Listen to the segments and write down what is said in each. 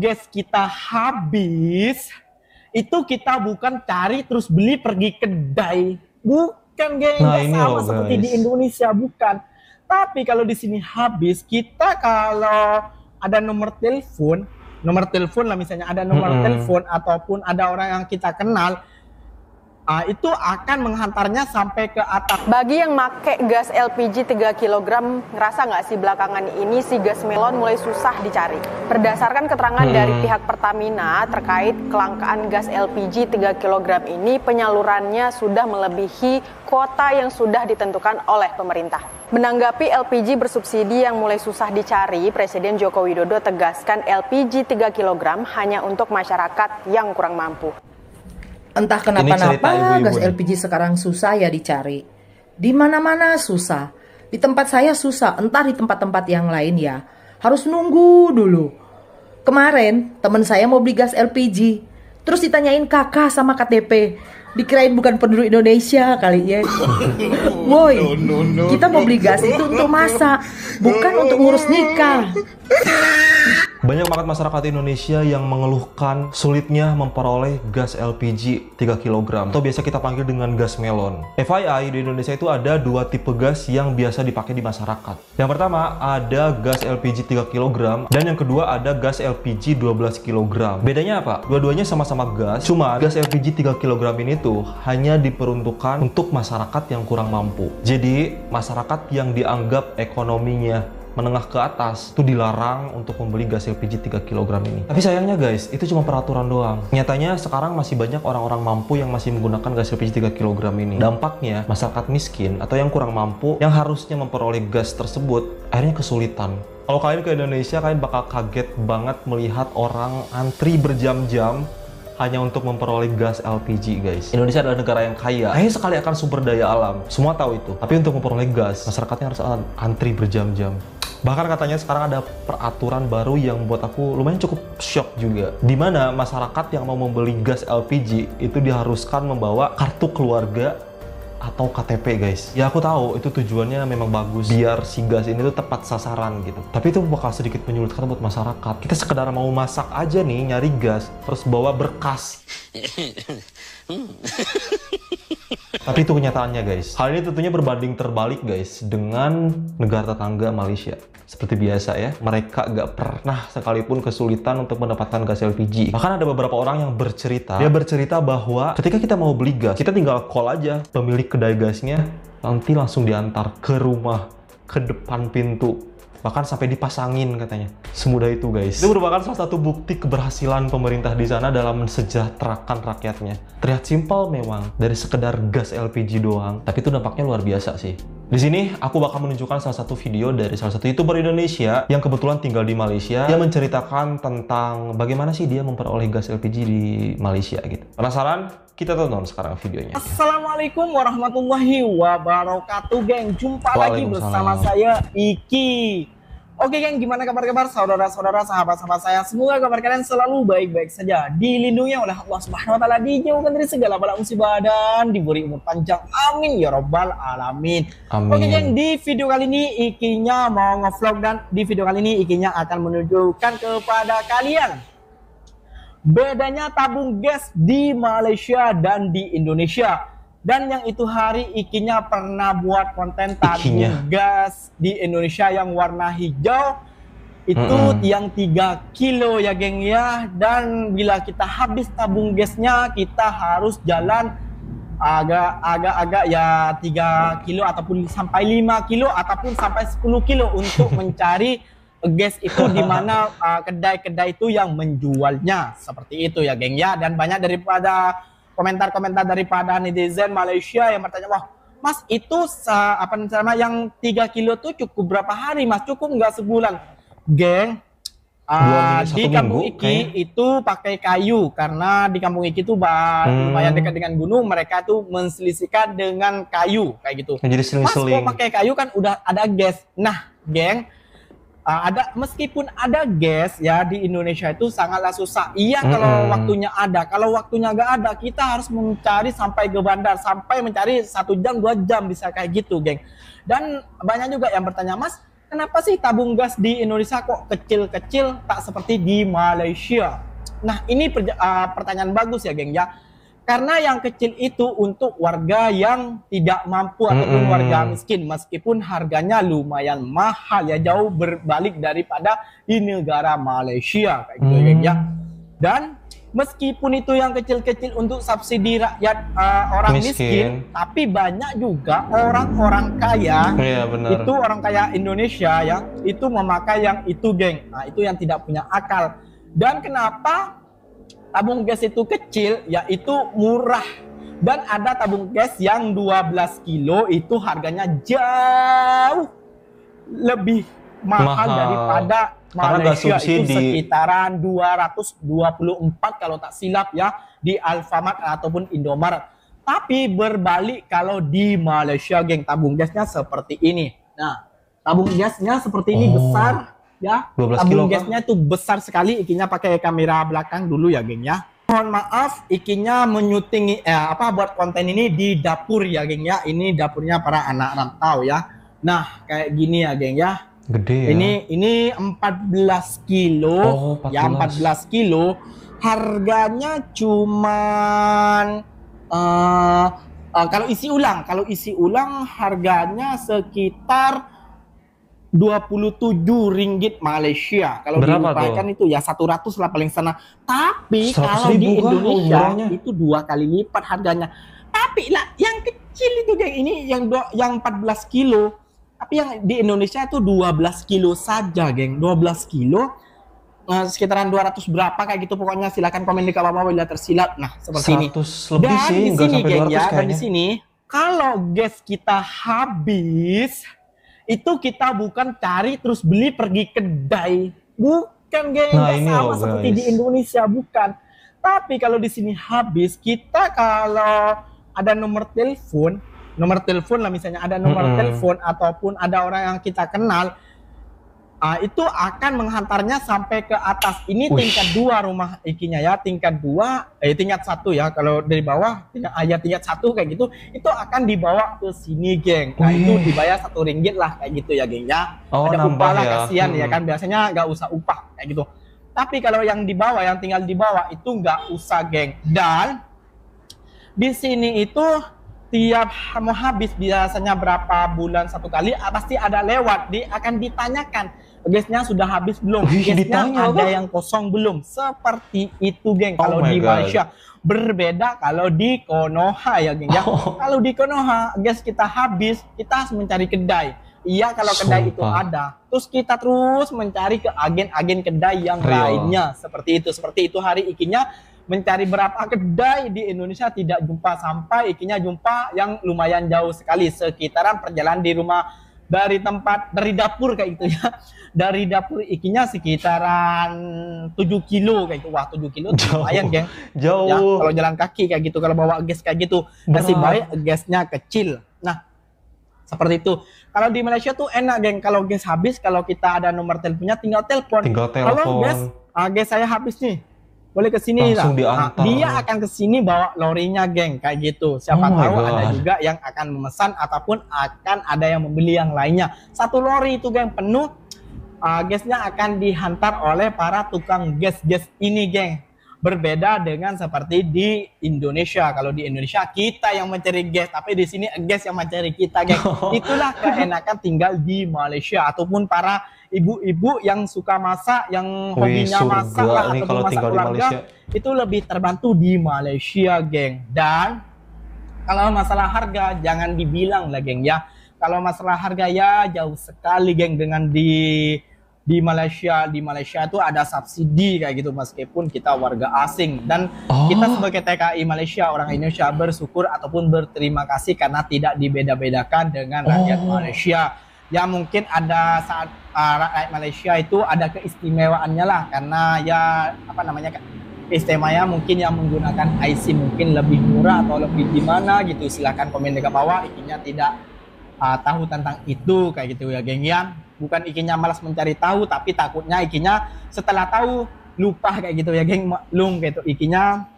gas kita habis, itu kita bukan cari terus beli pergi kedai. Bukan, geng. Nah, Nggak ini sama loh seperti di guys. Indonesia, bukan. Tapi kalau di sini habis, kita kalau ada nomor telepon lah misalnya, ada nomor telepon ataupun ada orang yang kita kenal, itu akan menghantarnya sampai ke atas. Bagi yang make gas LPG 3 kg, ngerasa nggak sih belakangan ini si gas melon mulai susah dicari? Berdasarkan keterangan dari pihak Pertamina terkait kelangkaan gas LPG 3 kg ini, penyalurannya sudah melebihi kuota yang sudah ditentukan oleh pemerintah. Menanggapi LPG bersubsidi yang mulai susah dicari, Presiden Joko Widodo tegaskan LPG 3 kg hanya untuk masyarakat yang kurang mampu. Entah kenapa-napa gas LPG sekarang susah ya dicari. Di mana-mana susah. Di tempat saya susah, entah di tempat-tempat yang lain ya. Harus nunggu dulu. Kemarin teman saya mau beli gas LPG. Terus ditanyain kakak sama KTP. Dikirain bukan penduduk Indonesia kali ya. Woi, kita mau beli gas itu untuk masak, bukan untuk ngurus nikah. Banyak banget masyarakat Indonesia yang mengeluhkan sulitnya memperoleh gas LPG 3 kg atau biasa kita panggil dengan gas melon. FYI, di Indonesia itu ada dua tipe gas yang biasa dipakai di masyarakat. Yang pertama ada gas LPG 3 kg dan yang kedua ada gas LPG 12 kg. Bedanya apa? Dua-duanya sama-sama gas, cuma gas LPG 3 kg ini tuh hanya diperuntukkan untuk masyarakat yang kurang mampu. Jadi, masyarakat yang dianggap ekonominya menengah ke atas itu dilarang untuk membeli gas LPG 3 kg ini. Tapi sayangnya guys, itu cuma peraturan doang. Nyatanya sekarang masih banyak orang-orang mampu yang masih menggunakan gas LPG 3 kg ini. Dampaknya, masyarakat miskin atau yang kurang mampu yang harusnya memperoleh gas tersebut akhirnya kesulitan. Kalau kalian ke Indonesia, kalian bakal kaget banget melihat orang antri berjam-jam hanya untuk memperoleh gas LPG, guys. Indonesia adalah negara yang kaya sekali akan sumber daya alam. Semua tahu itu. Tapi untuk memperoleh gas, masyarakatnya harus antri berjam-jam. Bahkan katanya sekarang ada peraturan baru yang buat aku lumayan cukup shock juga. Dimana masyarakat yang mau membeli gas LPG itu diharuskan membawa kartu keluarga atau KTP, guys. Ya aku tahu itu tujuannya memang bagus biar si gas ini tuh tepat sasaran gitu. Tapi itu bakal sedikit menyulitkan buat masyarakat. Kita sekedar mau masak aja nih, nyari gas, terus bawa berkas. Tapi itu kenyataannya, guys. Hal ini tentunya berbanding terbalik, guys, dengan negara tetangga Malaysia. Seperti biasa ya, mereka gak pernah sekalipun kesulitan untuk mendapatkan gas LPG. Bahkan ada beberapa orang yang bercerita, dia bercerita bahwa ketika kita mau beli gas, kita tinggal call aja pemilik kedai gasnya, nanti langsung diantar ke rumah, ke depan pintu. Bahkan sampai dipasangin katanya. Semudah itu, guys. Itu merupakan salah satu bukti keberhasilan pemerintah di sana dalam mensejahterakan rakyatnya. Terlihat simpel memang dari sekedar gas LPG doang, tapi itu dampaknya luar biasa sih. Di sini aku bakal menunjukkan salah satu video dari salah satu YouTuber Indonesia yang kebetulan tinggal di Malaysia yang menceritakan tentang bagaimana sih dia memperoleh gas LPG di Malaysia gitu. Penasaran? Kita tonton sekarang videonya. Assalamualaikum warahmatullahi wabarakatuh, geng. Jumpa lagi bersama saya Iki. Oke, geng, gimana kabar saudara-saudara, sahabat-sahabat saya? Semoga kabar kalian selalu baik-baik saja, dilindungi oleh Allah Subhanahu wa taala, dijauhkan dari segala bala musibah dan diberi umur panjang. Amin ya rabbal alamin. Amin. Oke, geng, di video kali ini Ikinya mau ngevlog dan di video kali ini Ikinya akan menunjukkan kepada kalian bedanya tabung gas di Malaysia dan di Indonesia. Dan yang itu hari Ikinya pernah buat konten tabung gas di Indonesia yang warna hijau. Itu yang 3 kilo ya, geng ya. Dan bila kita habis tabung gasnya, kita harus jalan agak ya 3 kilo ataupun sampai 5 kilo ataupun sampai 10 kilo untuk mencari gas itu di mana kedai-kedai itu yang menjualnya. Seperti itu ya, geng ya. Dan banyak daripada komentar-komentar daripada netizen Malaysia yang bertanya, wah mas itu apa namanya yang 3 kilo tuh cukup berapa hari mas? Cukup nggak sebulan? Geng, di kampung Iki itu pakai kayu karena di kampung Iki itu lumayan dekat dengan gunung, mereka tuh menselisihkan dengan kayu kayak gitu. Jadi mas kok pakai kayu kan udah ada gas. Nah, geng, meskipun ada gas ya di Indonesia itu sangatlah susah. Iya kalau waktunya ada, kalau waktunya nggak ada kita harus mencari sampai ke bandar, sampai mencari 1 jam 2 jam bisa kayak gitu, geng. Dan banyak juga yang bertanya, mas kenapa sih tabung gas di Indonesia kok kecil-kecil tak seperti di Malaysia? Nah, ini pertanyaan bagus ya, geng ya. Karena yang kecil itu untuk warga yang tidak mampu ataupun warga miskin, meskipun harganya lumayan mahal ya, jauh berbalik daripada di negara Malaysia kayak gitu ya, geng ya. Dan meskipun itu yang kecil-kecil untuk subsidi rakyat orang miskin, tapi banyak juga orang-orang kaya, itu orang kaya Indonesia ya, itu memakai yang itu, geng. Nah, itu yang tidak punya akal. Dan kenapa tabung gas itu kecil, yaitu murah. Dan ada tabung gas yang 12 kilo itu harganya jauh lebih mahal daripada Malaysia, itu sekitaran 224 kalau tak silap ya, di Alfamart ataupun Indomaret. Tapi berbalik kalau di Malaysia, geng, tabung gasnya seperti ini. Nah, tabung gasnya seperti ini besar ya. Tabung gasnya itu besar sekali. Ikinya pakai kamera belakang dulu ya, geng ya. Mohon maaf, ikinya menyuting buat konten ini di dapur ya, geng ya. Ini dapurnya para anak rantau ya. Nah, kayak gini ya, geng ya. Gede ya. Ini 14 kilo. 14. Ya, 14 kilo. Harganya cuman kalau isi ulang harganya sekitar 27 ringgit Malaysia. Kalau dirupiahkan itu ya 100 lah paling sana. Tapi kalau di Indonesia itu 2 kali lipat harganya. Tapi lah yang kecil itu, geng, ini yang 14 kilo. Tapi yang di Indonesia itu 12 kilo saja, geng. 12 kilo sekitaran 200 berapa kayak gitu, pokoknya silakan komen di bawah bila tersilap. Nah, seperti ini. Lebih dan sih, di sini, geng ya, dan di kayaknya. sini kalau gas kita habis, itu kita bukan cari terus beli pergi kedai, bukan, geng. Nah, ini sama seperti di Indonesia, bukan. Tapi kalau di sini habis, kita kalau ada nomor telepon lah, misalnya ada nomor telepon ataupun ada orang yang kita kenal, itu akan menghantarnya sampai ke atas. Ini tingkat 2 rumah ikinya ya, tingkat 1 ya, kalau dari bawah tingkat 1 kayak gitu, itu akan dibawa ke sini, geng. Nah, itu dibayar 1 ringgit lah kayak gitu ya, geng ya. Ada upah lah, kasihan ya kan, biasanya nggak usah upah kayak gitu. Tapi kalau yang di bawah, yang tinggal di bawah itu nggak usah, geng. Dan di sini itu tiap mau habis, biasanya berapa bulan 1 kali pasti ada lewat, akan ditanyakan gasnya sudah habis belum, gasnya ada yang kosong belum, seperti itu, geng. Kalau di Malaysia berbeda kalau di Konoha ya, geng ya. Kalau di Konoha gas kita habis, kita harus mencari kedai. Iya, kalau kedai itu ada, terus kita terus mencari ke agen-agen kedai yang lainnya, seperti itu hari ikinya. Mencari berapa kedai di Indonesia tidak jumpa, sampai ikinya jumpa yang lumayan jauh sekali, sekitaran perjalanan dari dapur kayak gitu ya. Dari dapur ikinya sekitaran 7 kilo kayak gitu. Wah, 7 kilo lumayan, geng. Jauh. Ya, kalau jalan kaki kayak gitu, kalau bawa gas kayak gitu, masih baik gasnya kecil. Nah, seperti itu. Kalau di Malaysia tuh enak, geng. Kalau gas habis, kalau kita ada nomor teleponnya, tinggal telepon. Kalau gas saya habis nih, boleh ke sini lah. Nah, dia akan ke sini bawa lorinya, geng, kayak gitu. Siapa tahu ada juga yang akan memesan ataupun akan ada yang membeli yang lainnya. 1 lori itu, geng, penuh. Gasnya akan dihantar oleh para tukang gas ini, geng. Berbeda dengan seperti di Indonesia. Kalau di Indonesia kita yang mencari gas, tapi di sini gas yang mencari kita, geng. Itulah keenakan tinggal di Malaysia, ataupun para ibu-ibu yang suka masak, yang hobinya masak lah, ataupun masak keluarga, itu lebih terbantu di Malaysia, geng. Dan kalau masalah harga jangan dibilang lah, geng ya. Kalau masalah harga ya jauh sekali, geng, dengan di Malaysia. Di Malaysia itu ada subsidi kayak gitu, meskipun kita warga asing. Dan kita sebagai TKI Malaysia, orang Indonesia, bersyukur ataupun berterima kasih karena tidak dibeda-bedakan dengan rakyat Malaysia. Ya mungkin ada saat rakyat Malaysia itu ada keistimewaannya lah, karena ya istimewanya mungkin yang menggunakan IC mungkin lebih murah atau lebih gimana gitu. Silahkan komen di bawah. Ikinya tidak tahu tentang itu kayak gitu ya, geng ya. Bukan ikinya malas mencari tahu, tapi takutnya ikinya setelah tahu lupa kayak gitu ya, geng. Maklum gitu, ikinya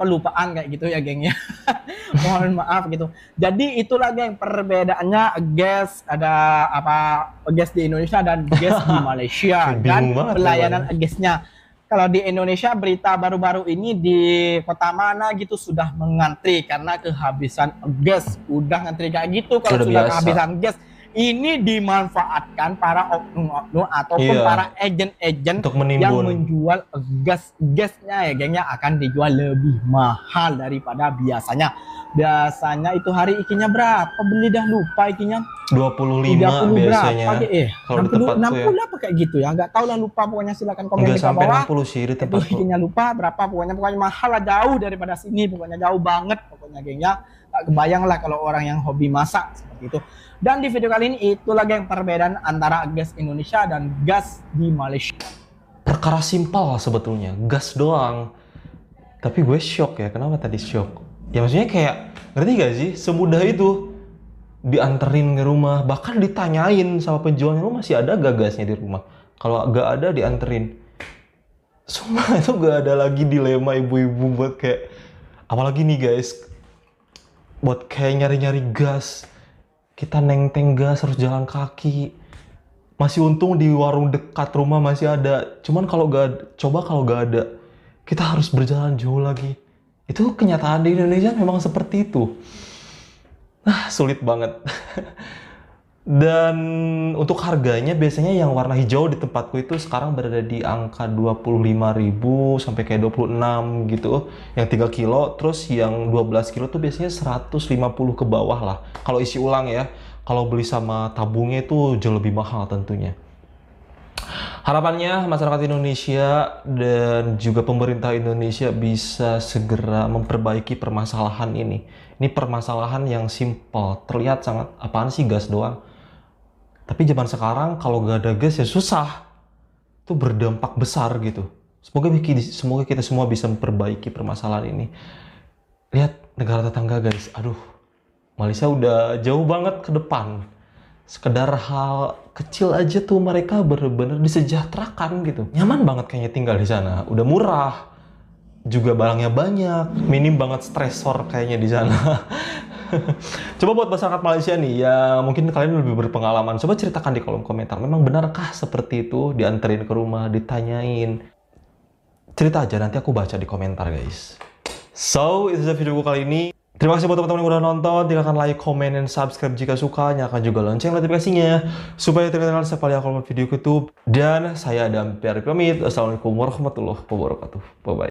lupaan kayak gitu ya geng ya. Mohon maaf gitu. Jadi itulah geng perbedaannya gas gas di Indonesia dan gas di Malaysia dan pelayanan gasnya. Kalau di Indonesia berita baru-baru ini di kota mana gitu sudah mengantri karena kehabisan gas. Udah ngantri kayak gitu kalau sudah kehabisan gas. Ini dimanfaatkan para oknum-oknum ataupun para agen-agen yang menjual gasnya ya gengnya akan dijual lebih mahal daripada biasanya. Biasanya itu hari ikinya berapa? Beli dah lupa ikinya. 25 30 biasanya. Kalau di tempat 60 apa kayak gitu ya. Enggak tahu lah, lupa pokoknya, silakan komen di bawah. 60 sih di tempat ikinya lupa berapa pokoknya mahal lah, jauh daripada sini, pokoknya jauh banget pokoknya gengnya. Gak kebayang lah kalau orang yang hobi masak seperti itu. Dan di video kali ini itulah yang perbedaan antara gas Indonesia dan gas di Malaysia. Perkara simpel sebetulnya, gas doang. Tapi gue shock ya, kenapa tadi shock? Ya maksudnya kayak, ngerti gak sih? Semudah itu dianterin ke rumah, bahkan ditanyain sama penjualnya, lu masih ada gak gasnya di rumah? Kalau gak ada dianterin. Sumpah itu gak ada lagi dilema ibu-ibu buat kayak, apalagi nih guys, buat kayak nyari-nyari gas. Kita neng-teng gas harus jalan kaki. Masih untung di warung dekat rumah masih ada. Cuman kalau gak ada, kita harus berjalan jauh lagi. Itu kenyataan di Indonesia memang seperti itu. Nah, sulit banget. Dan untuk harganya biasanya yang warna hijau di tempatku itu sekarang berada di angka 25.000 sampai kayak 26 gitu. Yang 3 kilo, terus yang 12 kilo tuh biasanya 150 ke bawah lah. Kalau isi ulang ya. Kalau beli sama tabungnya itu jauh lebih mahal tentunya. Harapannya masyarakat Indonesia dan juga pemerintah Indonesia bisa segera memperbaiki permasalahan ini. Ini permasalahan yang simpel, terlihat sangat apaan sih gas doang. Tapi zaman sekarang kalau gak ada gas ya susah. Itu berdampak besar gitu. Semoga kita semua bisa memperbaiki permasalahan ini. Lihat negara tetangga guys, aduh, Malaysia udah jauh banget ke depan. Sekedar hal kecil aja tuh mereka bener-bener disejahterakan gitu. Nyaman banget kayaknya tinggal di sana. Udah murah, juga barangnya banyak, minim banget stresor kayaknya di sana. Coba buat masyarakat Malaysia nih, ya mungkin kalian lebih berpengalaman. Coba ceritakan di kolom komentar, memang benarkah seperti itu? Dianterin ke rumah, ditanyain. Cerita aja, nanti aku baca di komentar guys. So, itu saja video kali ini. Terima kasih buat teman-teman yang udah nonton. Tinggalkan like, comment, dan subscribe jika suka. Nyalakan juga lonceng notifikasinya supaya tidak ketinggalan setiap kali aku upload video YouTube. Dan saya Adam Piari pamit. Assalamualaikum warahmatullahi wabarakatuh. Bye bye.